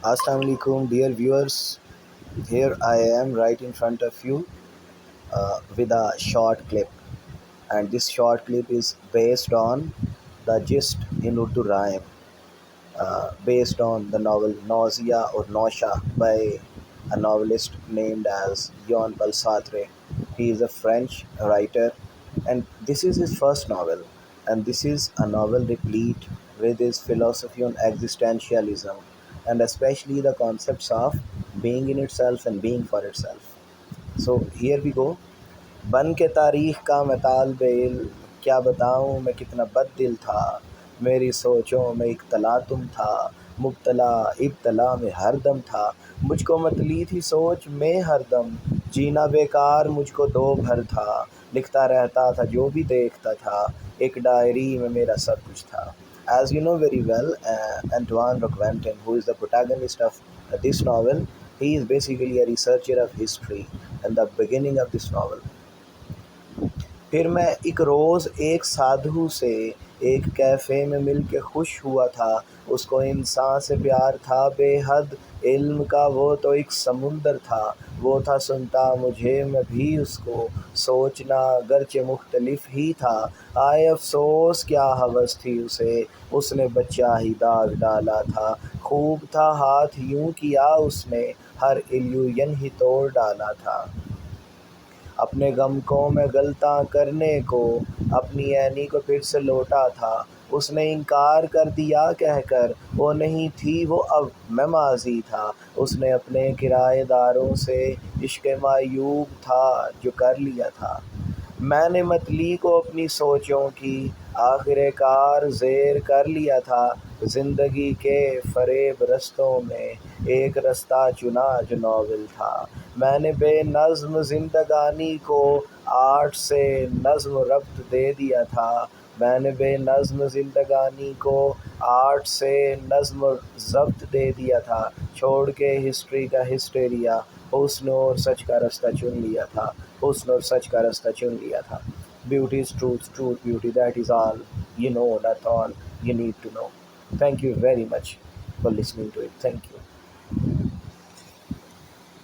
Assalamu alaikum, dear viewers. Here I am right in front of you with a short clip, and this short clip is based on the gist in Urdu rhyme, based on the novel Nausea or Nausea by a novelist named as Jean-Paul Sartre. He is a French writer, and this is his first novel, and this is a novel replete with his philosophy on existentialism, and especially the concepts of being in itself and being for itself. So here we go. بن کے تاریخ کا میں طالب علم، کیا بتاؤں میں کتنا بد دل تھا، میری سوچوں میں ایک تلاطم تھا، مبتلا ابتلا میں ہر دم تھا، مجھ کو متلی تھی سوچ میں ہر دم، جینا بیکار مجھ کو دو بھر تھا، لکھتا رہتا تھا جو بھی دیکھتا تھا، ایک ڈائری میں میرا سب کچھ تھا. As you know very well, Antoine Roquentin, who is the protagonist of this novel, he is basically a researcher of history and the beginning of this novel. پھر میں ایک روز ایک سادھو سے ایک کیفے میں مل کے خوش ہوا تھا، اس کو انسان سے پیار تھا بے حد، علم کا وہ تو ایک سمندر تھا، وہ تھا سنتا مجھے میں بھی اس کو، سوچنا گرچہ مختلف ہی تھا، آئے افسوس کیا ہوس تھی اسے، اس نے بچہ ہی داغ ڈالا تھا، خوب تھا ہاتھ یوں کیا اس نے، ہر ایلیوژن ہی توڑ ڈالا تھا، اپنے غم کو میں غلطاں کرنے کو، اپنی عینی کو پھر سے لوٹا تھا، اس نے انکار کر دیا کہہ کر وہ نہیں تھی وہ اب میں ماضی تھا، اس نے اپنے کرایہ داروں سے عشق معیوب تھا جو کر لیا تھا، میں نے متلی کو اپنی سوچوں کی آخر کار زیر کر لیا تھا، زندگی کے فریب رستوں میں ایک رستہ چنا جو ناول تھا، میں نے بے نظم زندگانی کو آرٹ سے نظم و ربط دے دیا تھا، میں نے بے نظم زندگانی کو آرٹ سے نظم و ضبط دے دیا تھا، چھوڑ کے ہسٹری کا ہسٹیریا، حسن اور سچ کا رستہ چن لیا تھا، حسن اور سچ کا رستہ چن لیا تھا. Beauty is truth, truth beauty, that is all you know, that's all you need to know. Thank you very much for listening to it. Thank you.